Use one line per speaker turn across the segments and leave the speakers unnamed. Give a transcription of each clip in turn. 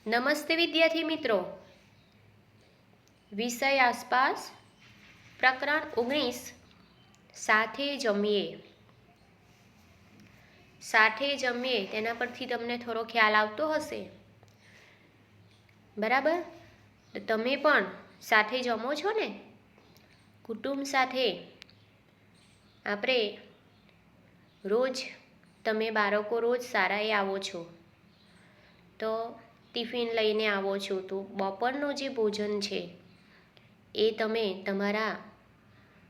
નમસ્તે વિદ્યાર્થી મિત્રો, વિષય આસપાસ પ્રકરણ 19 સાથે જમીએ. સાથે જમીએ તેના પરથી તમને થોડો ખ્યાલ આવતો હશે, બરાબર? તો તમે પણ સાથે જમો છો ને? કુટુંબ સાથે આપણે રોજ, તમે બાળકો રોજ શાળાએ આવો છો તો ટિફિન લઈને આવો છો, તો બપોરનું જે ભોજન છે એ તમે તમારા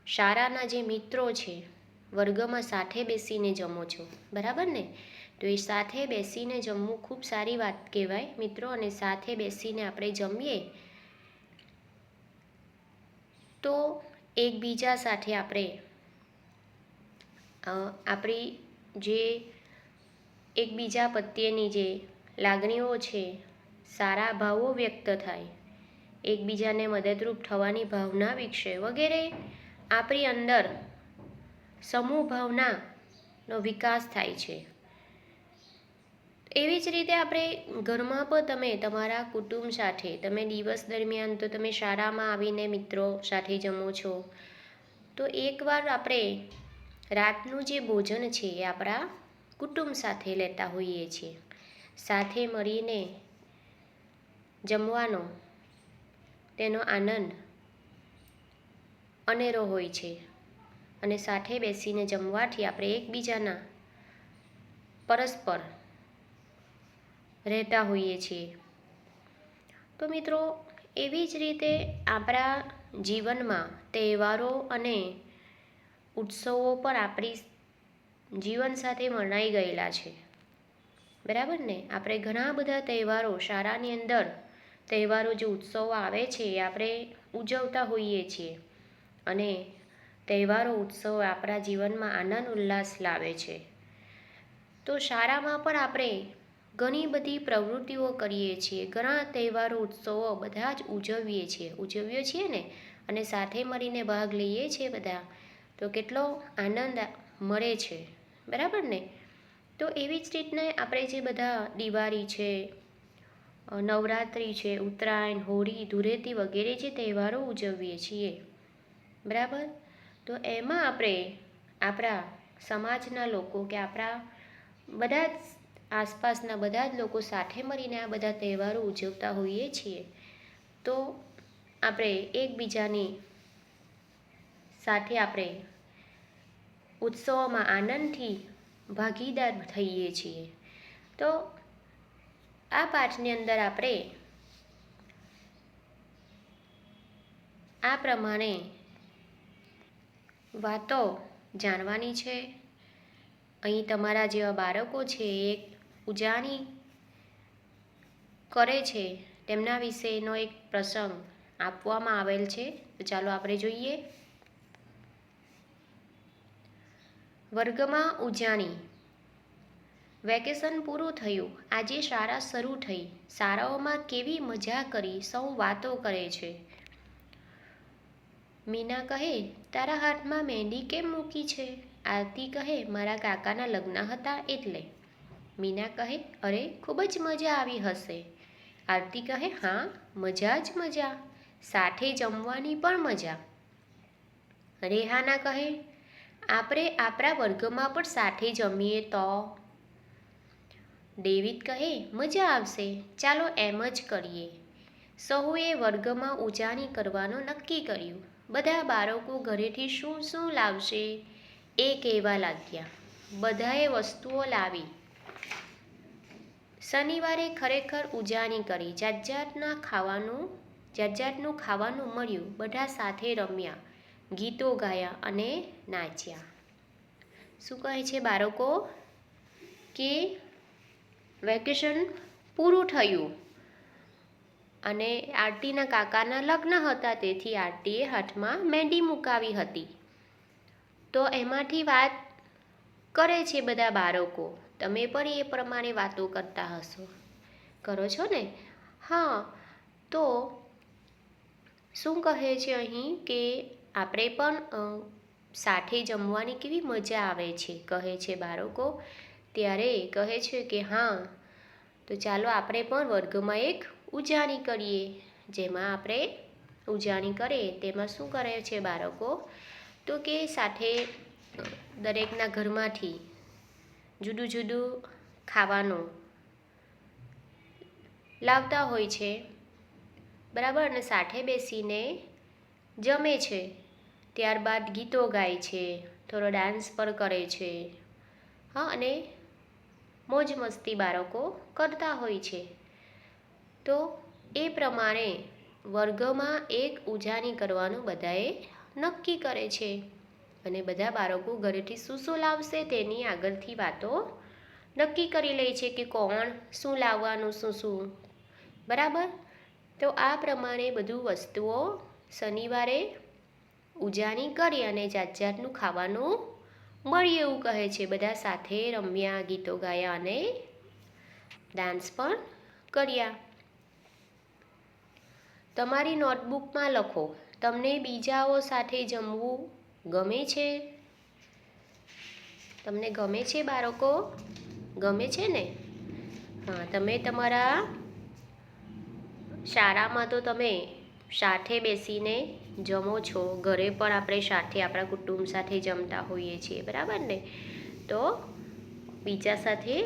શાળાના જે મિત્રો છે વર્ગમાં સાથે બેસીને જમો છો, બરાબર ને? તો એ સાથે બેસીને જમવું ખૂબ સારી વાત કહેવાય મિત્રો. અને સાથે બેસીને આપણે જમીએ તો એકબીજા સાથે આપણે આપણી જે એકબીજા પ્રત્યેની જે લાગણીઓ છે, સારા ભાવો વ્યક્ત થાય, એકબીજાને મદદરૂપ થવાની ભાવના વિકસે વગેરે આપણી અંદર સમૂહ ભાવનાનો વિકાસ થાય છે. એવી જ રીતે આપણે ઘરમાં પણ તમે તમારા કુટુંબ સાથે, તમે દિવસ દરમિયાન તો તમે શાળામાં આવીને મિત્રો સાથે જમો છો, તો એકવાર આપણે રાતનું જે ભોજન છે એ આપણા કુટુંબ સાથે લેતા હોઈએ છીએ. સાથે મળીને જમવાનો તેનો આનંદ અનેરો હોય છે. અને સાથે બેસીને જમવાથી આપણે એકબીજાના પરસ્પર રહેતા હોઈએ છીએ. તો મિત્રો, એવી જ રીતે આપણા જીવનમાં તહેવારો અને ઉત્સવો પણ આપણી જીવન સાથે વણાઈ ગયેલા છે, બરાબર ને? આપણે ઘણા બધા તહેવારો શાળાની અંદર, તહેવારો જે ઉત્સવો આવે છે એ આપણે ઉજવતા હોઈએ છીએ. અને તહેવારો ઉત્સવો આપણા જીવનમાં આનંદ ઉલ્લાસ લાવે છે. તો શાળામાં પણ આપણે ઘણી બધી પ્રવૃત્તિઓ કરીએ છીએ, ઘણા તહેવારો ઉત્સવો બધા જ ઉજવીએ છીએ ને, અને સાથે મળીને ભાગ લઈએ છીએ બધા, તો કેટલો આનંદ મળે છે, બરાબર ને? તો એવી જ રીતને આપણે જે બધા દિવાળી છે, નવરાત્રિ છે, ઉત્તરાયણ, હોળી, ધૂળેટી વગેરે જે તહેવારો ઉજવીએ છીએ, બરાબર? તો એમાં આપણે આપણા સમાજના લોકો કે આપણા બધા જ આસપાસના બધા જ લોકો સાથે મળીને આ બધા તહેવારો ઉજવતા હોઈએ છીએ. તો આપણે એકબીજાની સાથે આપણે ઉત્સવોમાં આનંદથી ભાગીદાર થઈએ છીએ. તો આ પાઠની અંદર આપણે આ પ્રમાણે વાતો જાણવાની છે. અહીં તમારા જેવા બાળકો છે એ ઉજાણી કરે છે, તેમના વિશેનો એક પ્રસંગ આપવામાં આવેલ છે. તો ચાલો આપણે જોઈએ. વર્ગમાં ઉજાણી. વેકેશન પૂરું થયું, આજે શાળા શરૂ થઈ. શાળાઓમાં કેવી મજા કરી, સૌ વાતો કરે છે. મીના કહે, તારા હાથમાં મહેંદી કેમ મૂકી છે? આરતી કહે, મારા કાકાના લગ્ન હતા એટલે. મીના કહે, અરે ખૂબ જ મજા આવી હશે. આરતી કહે, હા, મજા જ મજા, સાથે જમવાની પણ મજા. રેહાના કહે, આપણે આપણા વર્ગમાં પણ સાથે જમીએ તો? ડેવિડ કહે, મજા આવશે, ચાલો એમ જ કરીએ. સહુએ વર્ગમાં ઉજાણી કરવાનું નક્કી કર્યું. બધા બાળકો ઘરેથી શું શું લાવશે એ કહેવા લાગ્યા. બધાએ વસ્તુઓ લાવી. શનિવારે ખરેખર ઉજાણી કરી. જાત જાતનું ખાવાનું મળ્યું. બધા સાથે રમ્યા, ગીતો ગાયા અને નાચ્યા. શું કહે છે બાળકો કે વેકેશન પૂરું થયું અને આરતીના કાકાના લગ્ન હતા, તેથી આરતીએ હાથમાં મહેંદી મુકાવી હતી. તો એમાંથી વાત કરે છે બધા બાળકો. તમે પણ એ પ્રમાણે વાતો કરતા હશો, કરો છો ને? હા. તો શું કહે છે અહીં કે આપણે પણ સાથે જમવાની કેવી મજા આવે છે, કહે છે બાળકો. ત્યારે કહે છે કે હા, તો ચાલો આપણે પણ વર્ગમાં એક ઉજાણી કરીએ, જેમાં આપણે ઉજાણી કરીએ તેમાં શું કરે છે બાળકો, તો કે સાથે દરેકના ઘરમાંથી જુદું જુદું ખાવાનું લાવતા હોય છે, બરાબર, અને સાથે બેસીને જમે છે. ત્યારબાદ ગીતો ગાય છે, થોડો ડાન્સ પણ કરે છે, હા, અને મોજ મસ્તી બાળકો કરતા હોય છે. તો એ પ્રમાણે વર્ગમાં એક ઉજાણી કરવાનું બધાએ નક્કી કરે છે, અને બધા બાળકો ઘરેથી શું શું લાવશે તેની આગળથી વાતો નક્કી કરી લે છે કે કોણ શું લાવવાનું, શું, બરાબર. તો આ પ્રમાણે બધું વસ્તુઓ શનિવારે ઉજાણી કરી અને જાત જાતનું ખાવાનું મળ્યું એવું કહે છે. બધા સાથે રમ્યા, ગીતો ગાયા અને ડાન્સ પણ કર્યા. તમારી નોટબુકમાં લખો, તમને બીજાઓ સાથે જમવું ગમે છે? તમને ગમે છે બાળકો? ગમે છે ને? હા, તમે તમારા શાળામાં તો તમે સાથે બેસીને જમો છો, ઘરે પણ આપણે સાથે આપણા કુટુંબ સાથે જમતા હોઈએ છીએ, બરાબર ને? તો બીજા સાથે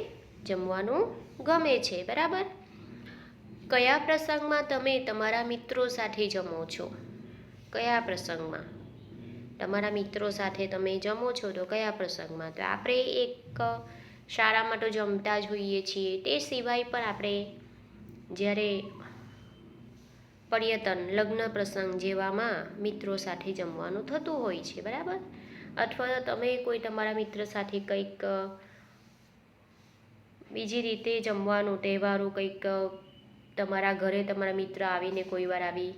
જમવાનું ગમે છે, બરાબર. કયા પ્રસંગમાં તમે તમારા મિત્રો સાથે જમો છો? કયા પ્રસંગમાં તમારા મિત્રો સાથે તમે જમો છો? તો કયા પ્રસંગમાં? તો આપણે એક શાળામાં તો જમતા જ હોઈએ છીએ, તે સિવાય પણ આપણે જ્યારે પર્યટન, લગ્ન પ્રસંગ જેવામાં મિત્રો સાથે જમવાનું થતું હોય છે, બરાબર. અથવા તમે કોઈ તમારા મિત્ર સાથે કંઈક બીજી રીતે જમવાનું, તહેવારો કંઈક તમારા ઘરે તમારા મિત્ર આવીને કોઈ વાર આવી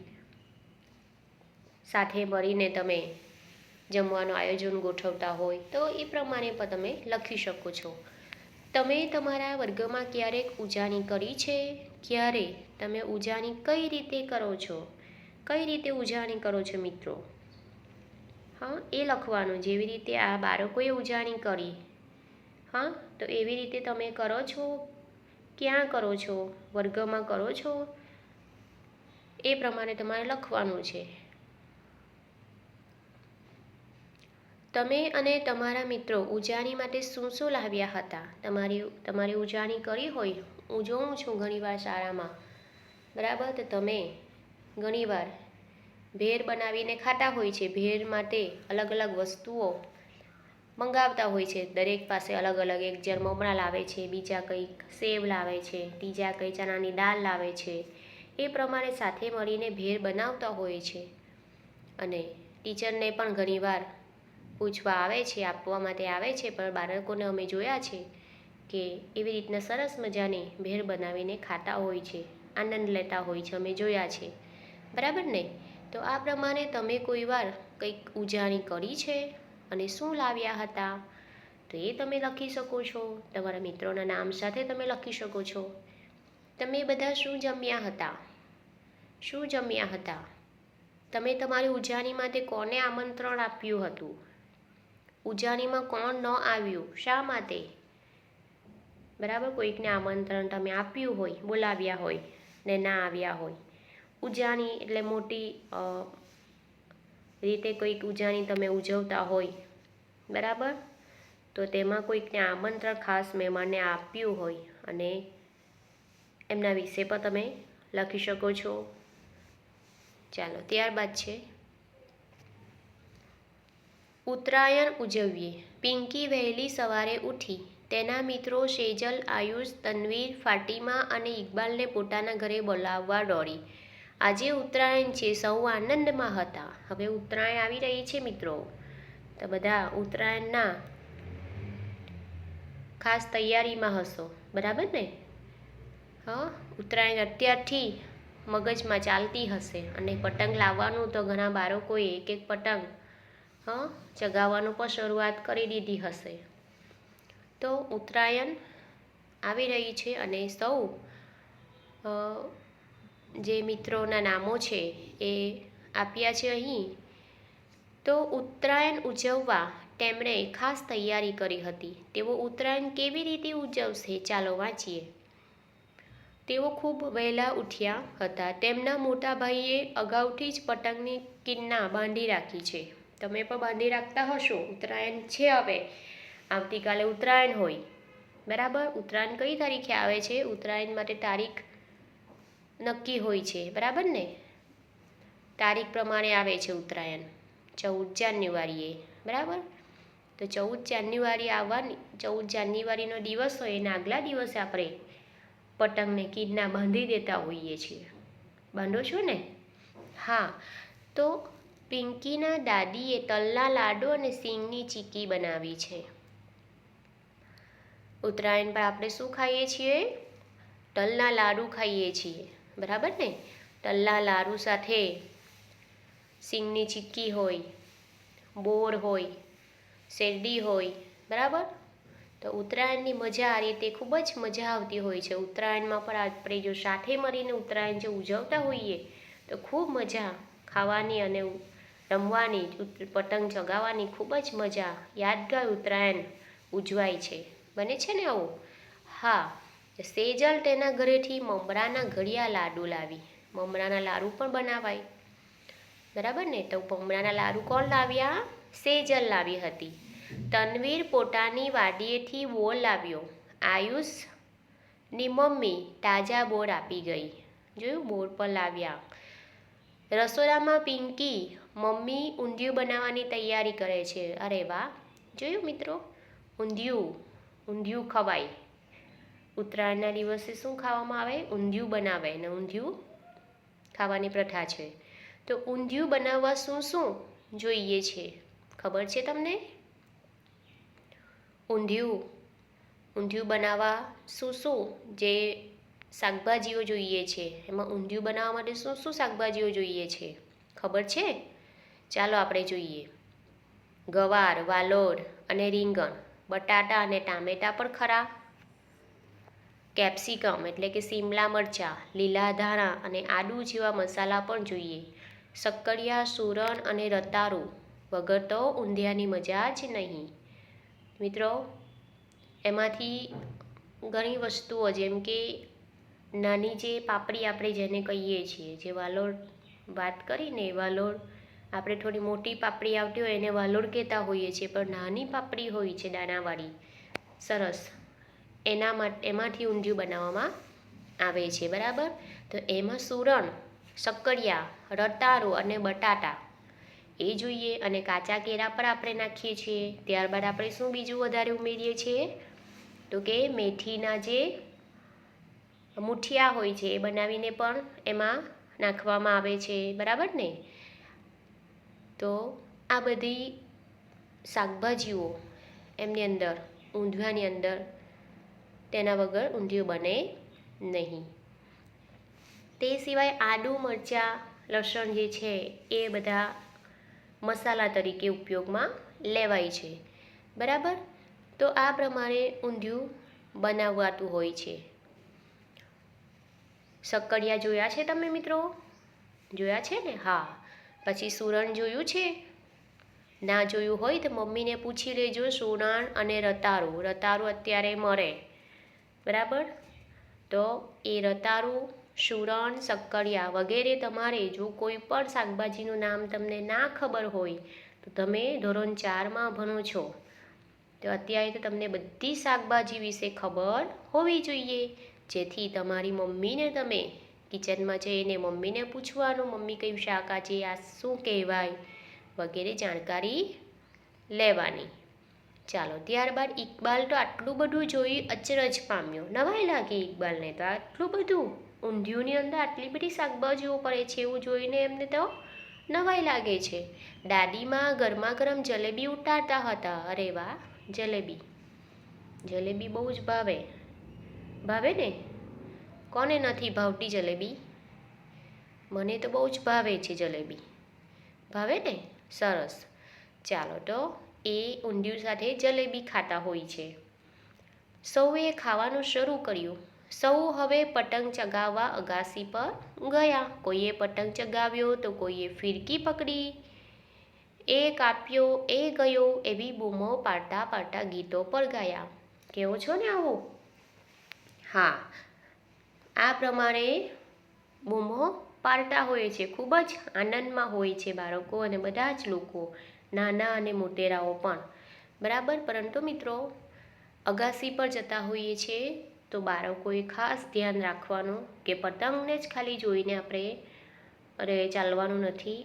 સાથે મળીને તમે જમવાનું આયોજન ગોઠવતા હોય તો એ પ્રમાણે પણ તમે લખી શકો છો. તમે તમારા વર્ગમાં ક્યારેક ઉજાણી કરી છે? ક્યારે? તમે ઉજાણી કઈ રીતે કરો છો? કઈ રીતે ઉજાણી કરો છો મિત્રો? હા, એ લખવાનું. જેવી રીતે આ બાળકોએ ઉજાણી કરી, હા, તો એવી રીતે તમે કરો છો? ક્યાં કરો છો? વર્ગમાં કરો છો? એ પ્રમાણે તમારે લખવાનું છે. તમે અને તમારા મિત્રો ઉજાણી માટે શું શું લાવ્યા હતા? તમારી ઉજાણી કરી હોય, હું જોઉં છું ઘણીવાર શાળામાં, બરાબર. તો તમે ઘણીવાર ભેળ બનાવીને ખાતા હોય છે. ભેળ માટે અલગ અલગ વસ્તુઓ મંગાવતા હોય છે. દરેક પાસે અલગ અલગ, એક જણ મમરા લાવે છે, બીજા કંઈક સેવ લાવે છે, ત્રીજા કંઈ ચણાની દાળ લાવે છે. એ પ્રમાણે સાથે મળીને ભેળ બનાવતા હોય છે, અને ટીચરને પણ ઘણીવાર પૂછવા આવે છે, આપવા માટે આવે છે, પણ બાળકોને અમે જોયા છે કે એવી રીતના સરસ મજાની ભેળ બનાવીને ખાતા હોય છે, આનંદ લેતા હોય છે, અમે જોયા છે, બરાબર ને? તો આ પ્રમાણે તમે કોઈ વાર કંઈક ઉજાણી કરી છે અને શું લાવ્યા હતા તો એ તમે લખી શકો છો. તમારા મિત્રોના નામ સાથે તમે લખી શકો છો. તમે બધા શું જમ્યા હતા? શું જમ્યા હતા? તમે તમારી ઉજાણી માટે કોને આમંત્રણ આપ્યું હતું? ઉજાણીમાં કોણ ન આવ્યું? શા માટે? બરાબર. કોઈકને આમંત્રણ તમે આપ્યું હોય, બોલાવ્યા હોય ને ના આવ્યા હોય. ઉજાણી એટલે મોટી રીતે કોઈક ઉજાણી તમે ઉજવતા હોય, બરાબર. તો તેમાં કોઈકને આમંત્રણ ખાસ મહેમાનને આપ્યું હોય અને એમના વિશે પણ તમે લખી શકો છો. ચાલો, ત્યારબાદ છે ઉત્તરાયણ ઉજવીએ. પિંકી વહેલી સવારે ઉઠી તેના મિત્રો સેજલ, આયુષ, તન્વીર, ફાતિમા અને ઇકબાલને પોતાના ઘરે બોલાવવા દોડી. આજે ઉત્તરાયણ છે, સૌ આનંદમાં હતા. હવે ઉત્તરાયણ આવી રહી છે મિત્રો, તો બધા ઉત્તરાયણના ખાસ તૈયારીમાં હશો, બરાબર ને? હા, ઉત્તરાયણ અત્યારથી મગજમાં ચાલતી હશે, અને પતંગ લાવવાનું તો ઘણા બાળકોએ એક એક પતંગ ચગાવવાનું પણ શરૂઆત કરી દીધી હશે. તો ઉત્તરાયણ આવી રહી છે, અને સૌ જે મિત્રોના નામો છે એ આપ્યા છે અહીં. તો ઉત્તરાયણ ઉજવવા તેમણે ખાસ તૈયારી કરી હતી. તેઓ ઉત્તરાયણ કેવી રીતે ઉજવશે? ચાલો વાંચીએ. તેઓ ખૂબ વહેલા ઉઠ્યા હતા. તેમના મોટા ભાઈએ અગાઉથી જ પતંગની કિન્ના બાંધી રાખી છે. તમે પણ બાંધી રાખતા હશો. ઉત્તરાયણ છે, હવે આવતીકાલે ઉત્તરાયણ હોય, બરાબર. ઉત્તરાયણ કઈ તારીખે આવે છે? ઉત્તરાયણ માટે તારીખ નક્કી હોય છે, બરાબર ને? તારીખ પ્રમાણે આવે છે ઉત્તરાયણ 14 જાન્યુઆરીએ, બરાબર. તો 14 જાન્યુઆરી આવવાની, 14 જાન્યુઆરીનો દિવસ હોય એના આગલા દિવસે આપણે પતંગને કિન્ના બાંધી દેતા હોઈએ છીએ. બાંધો છો ને? હા. તો પિંકીના દાદીએ તલના લાડુ અને સિંગની ચીક્કી બનાવી છે. ઉત્તરાયણ પર આપણે શું ખાઈએ છીએ? તલના લાડુ ખાઈએ છીએ, બરાબર ને? તલના લાડુ સાથે સિંગની ચીક્કી હોય, બોર હોય, શેરડી હોય, બરાબર. તો ઉત્તરાયણની મજા આ રીતે ખૂબ જ મજા આવતી હોય છે. ઉત્તરાયણમાં પણ આપણે જો સાથે મળીને ઉત્તરાયણ જો ઉજવતા હોઈએ તો ખૂબ મજા ખાવાની અને રમવાની, પતંગ ચગાવવાની ખૂબ જ મજા, યાદગાર ઉત્તરાયણ ઉજવાય છે. બને છે ને આવું? હા. સેજલ તેના ઘરેથી મમરાના ઘડિયા લાડુ લાવી. મમરાના લાડુ પણ બનાવાય, બરાબર ને? તો મમરાના લાડુ કોણ લાવ્યા? સેજલ લાવી હતી. તનવીર પોતાની વાડીએથી બોર લાવ્યો. આયુષની મમ્મી તાજા બોર આપી ગઈ. જોયું? બોર પણ લાવ્યા. રસોડામાં પિંકી મમ્મી ઊંધિયું બનાવવાની તૈયારી કરે છે. અરે વાહ! જોયું મિત્રો? ઊંધિયું ખવાય. ઉત્તરાયણના દિવસે શું ખાવામાં આવે? ઊંધિયું બનાવે અને ઊંધિયું ખાવાની પ્રથા છે. તો ઊંધિયું બનાવવા શું શું જોઈએ છે ખબર છે તમને? ઊંધિયું બનાવવા શું શું જે શાકભાજીઓ જોઈએ છે? એમાં ઊંધિયું બનાવવા માટે શું શું શાકભાજીઓ જોઈએ છે ખબર છે? ચાલો આપણે જોઈએ. ગવાર, વાલોર અને રીંગણ, બટાટા અને ટામેટાં પણ ખરા, કેપ્સિકમ એટલે કે શિમલા મરચાં, લીલા ધાણા અને આદુ જેવા મસાલા પણ જોઈએ. શક્કરિયા, સૂરણ અને રતાળુ વગર તો ઊંધિયાની મજા જ નહીં. મિત્રો, એમાંથી ઘણી વસ્તુઓ જેમ કે નાની જે પાપડી આપણે જેને કહીએ છીએ, જે વાલોળ વાત કરીને, વાલોળ આપણે થોડી મોટી પાપડી આવતી હોય એને વાલોળ કહેતા હોઈએ છીએ, પણ નાની પાપડી હોય છે દાણાવાળી, સરસ, એમાંથી ઊંધિયું બનાવવામાં આવે છે, બરાબર. તો એમાં સૂરણ, શક્કરિયા, રતાળુ અને બટાટા એ જોઈએ. અને કાચા કેળા પર આપણે નાખીએ છીએ. ત્યારબાદ આપણે શું બીજું વધારે ઉમેરીએ છીએ? તો કે મેથીના જે મુઠિયા હોય છે એ બનાવીને પણ એમાં નાખવામાં આવે છે, બરાબર ને? તો આ બધી શાકભાજીઓ એમની અંદર, ઊંધિયાની અંદર, તેના વગર ઊંધિયું બને નહીં. તે સિવાય આદુ, મરચાં, લસણ જે છે એ બધા મસાલા તરીકે ઉપયોગમાં લેવાય છે, બરાબર. તો આ પ્રમાણે ઊંધિયું બનાવાતું હોય છે. શક્કરિયા જોયા છે તમે મિત્રો? જોયા છે ને? હા. પછી સૂરણ જોયું છે? ના જોયું હોય તો મમ્મીને પૂછી લેજો. સૂરણ અને રતાળુ અત્યારે મળે, બરાબર. તો એ રતાળુ, સૂરણ, શક્કરિયા વગેરે તમારે જો કોઈ પણ શાકભાજીનું નામ તમને ના ખબર હોય તો તમે ધોરણ 4માં ભણો છો તો અત્યારે તો તમને બધી શાકભાજી વિશે ખબર હોવી જોઈએ, જેથી તમારી મમ્મીને તમે કિચનમાં જઈને મમ્મીને પૂછવાનું, મમ્મી કયું શાક આજે આ શું કહેવાય વગેરે જાણકારી લેવાની. ચાલો, ત્યારબાદ ઇકબાલ તો આટલું બધું જોઈ અચરજ પામ્યો. નવાઈ લાગે ઇકબાલને તો, આટલું બધું ઊંધિયુંની અંદર આટલી બધી શાકભાજીઓ પડે છે એવું જોઈને એમને તો નવાઈ લાગે છે. દાદીમાં ગરમા ગરમ જલેબી ઉતારતા હતા. અરે વાહ! જલેબી બહુ જ ભાવે ને? કોને નથી ભાવતી જલેબી? મને તો બહુ જ ભાવે છે જલેબી. ભાવે ને? સરસ. ચાલો, તો એ ઊંધિયું સાથે જલેબી ખાતા હોય છે. સૌએ ખાવાનું શરૂ કર્યું. સૌ હવે પતંગ ચગાવવા અગાસી પર ગયા. કોઈએ પતંગ ચગાવ્યો તો કોઈએ ફિરકી પકડી. એ કાપ્યો, એ ગયો એવી બૂમો પાડતા પાડતા ગીતો પર ગાયા. કેવો છો ને આવું? હા. આ પ્રમાણે બૂમો પાડતા હોય છે. ખૂબ જ આનંદમાં હોય છે બાળકો અને બધા જ લોકો, નાના અને મોટેરાઓ પણ, બરાબર. પરંતુ મિત્રો, અગાસી પર જતા હોઈએ છીએ તો બાળકોએ ખાસ ધ્યાન રાખવાનું કે પતંગને જ ખાલી જોઈને આપણે ચાલવાનું નથી.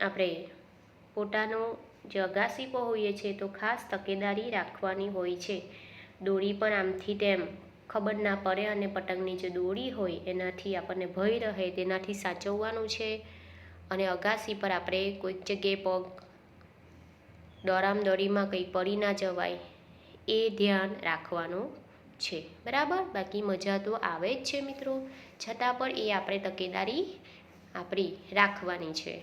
આપણે પોતાનું જે અગાસી પર હોઈએ છીએ તો ખાસ તકેદારી રાખવાની હોય છે. દોરી પણ આમથી તેમ ખબર ના પડે અને પતંગની જે દોરી હોય એનાથી આપણને ભય રહે તેનાથી સાચવવાનું છે. અને અગાસી પર આપણે કોઈક જગ્યાએ પગ દોરીમાં કંઈ પડી ના જવાય એ ધ્યાન રાખવાનું છે, બરાબર. બાકી મજા તો આવે જ છે મિત્રો, છતાં પણ એ આપણે તકેદારી આપણી રાખવાની છે.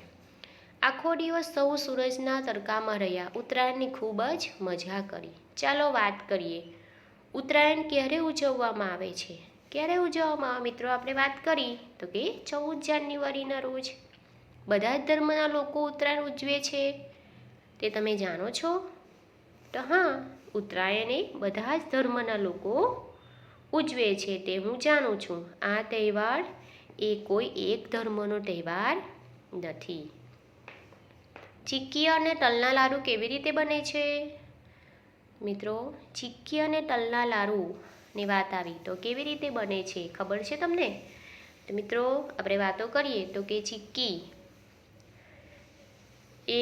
આખો દિવસ સૌ સૂરજના તડકામાં રહ્યા, ઉત્તરાયણની ખૂબ જ મજા કરી. ચાલો વાત કરીએ, ઉત્તરાયણ ક્યારે ઉજવવામાં આવે છે? ક્યારે ઉજવવામાં આવે મિત્રો? આપણે વાત કરી તો કે 14 જાન્યુઆરીના રોજ. બધા જ ધર્મના લોકો ઉત્તરાયણ ઉજવે છે, તે તમે જાણો છો? તો હા, ઉત્તરાયણ એ બધા જ ધર્મના લોકો ઉજવે છે તે હું જાણું છું. આ તહેવાર એ કોઈ એક ધર્મનો તહેવાર નથી. ચીક્કી અને તલના લાડુ કેવી રીતે બને છે? મિત્રો, ચીક્કી અને તલના લાડુની વાત આવી તો કેવી રીતે બને છે ખબર છે તમને? તો મિત્રો, આપણે વાતો કરીએ તો કે ચીક્કી એ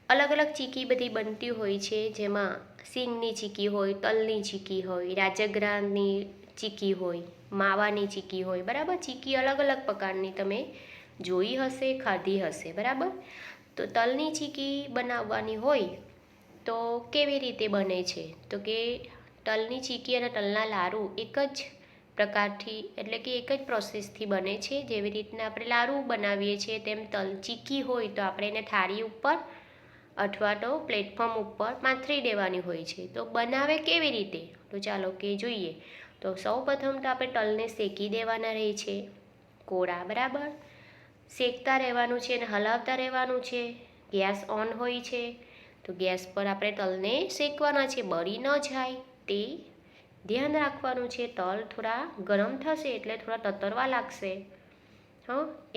અલગ અલગ ચીક્કી બધી બનતી હોય છે, જેમાં સિંગની ચીક્કી હોય, તલની ચીક્કી હોય, રાજગરાની ચીક્કી હોય, માવાની ચીક્કી હોય, બરાબર. ચીક્કી અલગ અલગ પ્રકારની તમે જોઈ હશે, ખાધી હશે, બરાબર. તો તલની ચીક્કી બનાવવાની હોય તો કેવી રીતે બને છે? તો કે તલની ચીક્કી અને તલના લાડુ એક જ પ્રકારથી, એટલે કે એક જ પ્રોસેસથી બને છે. જેવી રીતના આપણે લાડુ બનાવીએ છીએ તેમ તલ ચીક્કી હોય તો આપણે એને થાળી ઉપર અથવા તો પ્લેટફોર્મ ઉપર પાથરી દેવાની હોય છે. તો બનાવે કેવી રીતે? તો ચાલો કે જોઈએ. તો સૌપ્રથમ તો આપણે તલને શેકી દેવાના રહે છે, કોળા, બરાબર. શેકતા રહેવાનું છે અને હલાવતા રહેવાનું છે. ગેસ ઓન હોય છે તો ગેસ પર આપણે તલને શેકવાના છે, બળી ન જાય તે ધ્યાન રાખવાનું છે. તલ થોડા ગરમ થશે એટલે થોડા તતરવા લાગશે.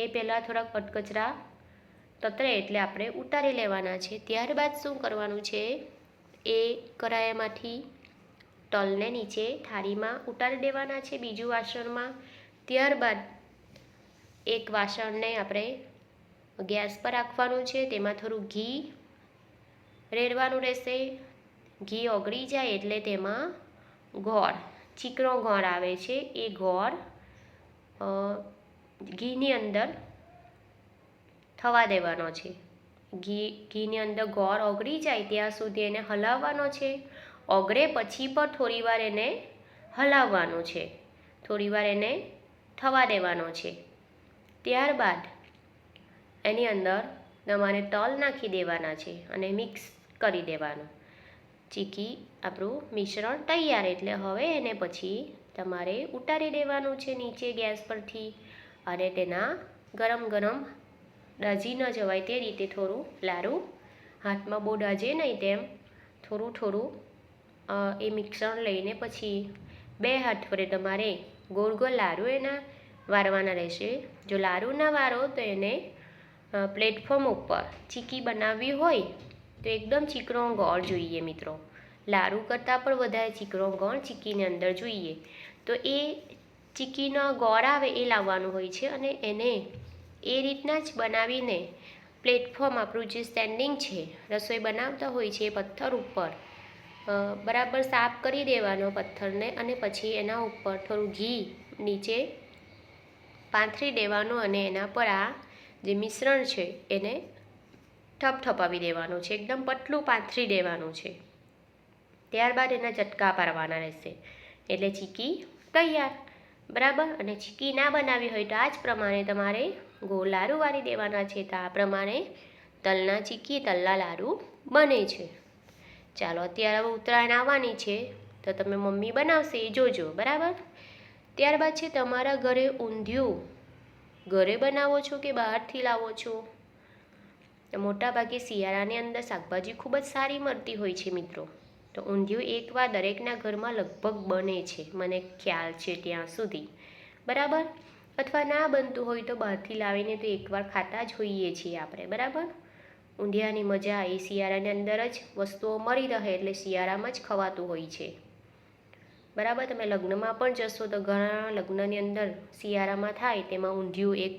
એ પહેલાં થોડાક કચકચરા તતરે એટલે આપણે ઉતારી લેવાના છે. ત્યારબાદ શું કરવાનું છે? એ કઢાઈમાંથી તલને નીચે થાળીમાં ઉતારી દેવાના છે, બીજું વાસણમાં. ત્યારબાદ એક વાસણને આપણે ગેસ પર રાખવાનું છે, તેમાં થોડું ઘી રેડવાનું રહેશે. ઘી ઓગળી જાય એટલે તેમાં ગોળ, ચીકણો ગોળ આવે છે, એ ગોળ ઘીની અંદર થવા દેવાનો છે. ઘીની અંદર ગોળ ઓગળી જાય ત્યાં સુધી એને હલાવવાનો છે. ઓગળે પછી પણ થોડીવાર એને હલાવવાનું છે, થોડીવાર એને થવા દેવાનો છે. ત્યારબાદ એની અંદર તમારે તલ નાખી દેવાના છે અને મિક્સ કરી દેવાનું. ચીક્કી આપણું મિશ્રણ તૈયાર. એટલે હવે એને પછી તમારે ઉતારી દેવાનું છે નીચે ગેસ પરથી અને તેના ગરમ ગરમ દાઝી ન જવાય તે રીતે થોડું લાડુ હાથમાં બહુ દાઝે નહીં તેમ થોડું એ મિશ્રણ લઈને પછી 2 હાથ વડે તમારે ગોળ ગોળ લાડુ એના વારવાના રહેશે. જો લાડુ ના વારો તો એને પ્લેટફોર્મ ઉપર ચીક્કી બનાવવી હોય તો એકદમ ચીકણો ગોળ જોઈએ મિત્રો. લાડુ કરતાં પણ વધારે ચીકણો ગોળ ચીક્કીની અંદર જોઈએ. તો એ ચીક્કીનો ગોળ આવે એ લાવવાનું હોય છે અને એને એ રીતના જ બનાવીને પ્લેટફોર્મ આપણું જે સ્ટેન્ડિંગ છે, રસોઈ બનાવતા હોય છે એ પથ્થર ઉપર બરાબર સાફ કરી દેવાનો પથ્થરને અને પછી એના ઉપર થોડું ઘી નીચે પાથરી દેવાનું અને એના પર આ જે મિશ્રણ છે એને થપથપાવી દેવાનું છે, એકદમ પતલું પાથરી દેવાનું છે. ત્યારબાદ એના ચટકા પાડવાના રહેશે એટલે ચીક્કી તૈયાર, બરાબર. અને ચીક્કી ના બનાવી હોય તો આ જ પ્રમાણે તમારે ગોળ લાડુ વાળી દેવાના છે. તો આ પ્રમાણે તલના ચીક્કી, તલના લાડુ બને છે. ચાલો, અત્યારે હવે ઉત્તરાયણ આવવાની છે તો તમે મમ્મી બનાવશે એ જોજો, બરાબર. ત્યારબાદ છે તમારા ઘરે ઊંધિયું ઘરે બનાવો છો કે બહારથી લાવો છો? મોટાભાગે શિયાળાની અંદર શાકભાજી ખૂબ જ સારી મળતી હોય છે મિત્રો. તો ઊંધિયું એકવાર દરેકના ઘરમાં લગભગ બને છે, મને ખ્યાલ છે ત્યાં સુધી, બરાબર. અથવા ના બનતું હોય તો બહારથી લાવીને તો એકવાર ખાતા જ હોઈએ છીએ આપણે, બરાબર. ઊંધિયાની મજા એ શિયાળાની અંદર જ વસ્તુઓ મળી રહે એટલે શિયાળામાં જ ખવાતું હોય છે, બરાબર. તમે લગ્નમાં પણ જશો તો ઘણા લગ્નની અંદર શિયાળામાં થાય તેમાં ઊંધિયું એક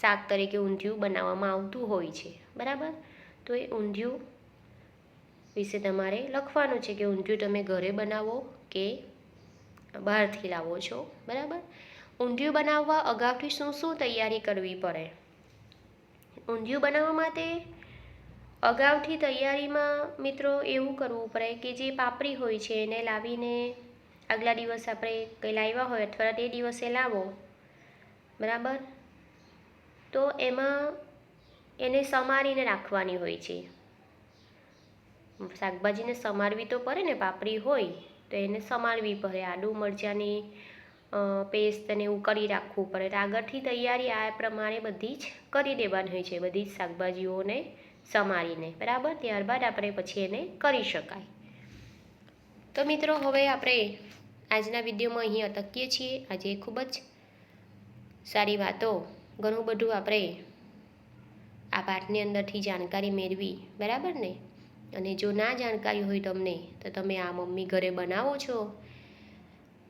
શાક તરીકે ઊંધિયું બનાવવામાં આવતું હોય છે, બરાબર. તો એ ઊંધિયું વિશે તમારે લખવાનું છે કે ઊંધિયું તમે ઘરે બનાવો કે બહારથી લાવો છો, બરાબર. ઊંધિયું બનાવવા અગાઉથી શું શું તૈયારી કરવી પડે? ઊંધિયું બનાવવા માટે અગાઉથી તૈયારીમાં મિત્રો એવું કરવું પડે કે જે પાપડી હોય છે એને લાવીને આગલા દિવસ આપણે કંઈ લાવ્યા હોય અથવા તે દિવસે લાવો, બરાબર. તો એમાં એને સમારીને રાખવાની હોય છે. શાકભાજીને સમારવી તો પડે ને, પાપડી હોય તો એને સમારવી પડે. આદુ મરચાંની પેસ્ટ અને એવું કરી રાખવું પડે. તો આગળથી તૈયારી આ પ્રમાણે બધી જ કરી દેવાની હોય છે, બધી જ શાકભાજીઓને સમારીને, બરાબર. ત્યારબાદ આપણે પછી એને કરી શકાય. તો મિત્રો હવે આપણે આજના વિડીયોમાં અહીં અટકીએ છીએ. આજે ખૂબ જ સારી વાતો, ઘણું બધું આપણે આ પાઠની અંદરથી જાણકારી મેળવી, બરાબર ને. અને જો ના જાણકારી હોય તમને તો તમે આ મમ્મી ઘરે બનાવો છો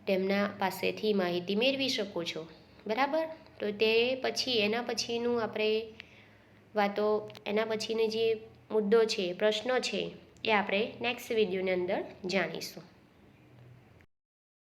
તેમના પાસેથી માહિતી મેળવી શકો છો, બરાબર. તો તે પછી એના પછીનું આપણે વાતો, એના પછીનો જે મુદ્દો છે, પ્રશ્નો છે, એ આપણે નેક્સ્ટ વિડીયોની અંદર જાણીશું.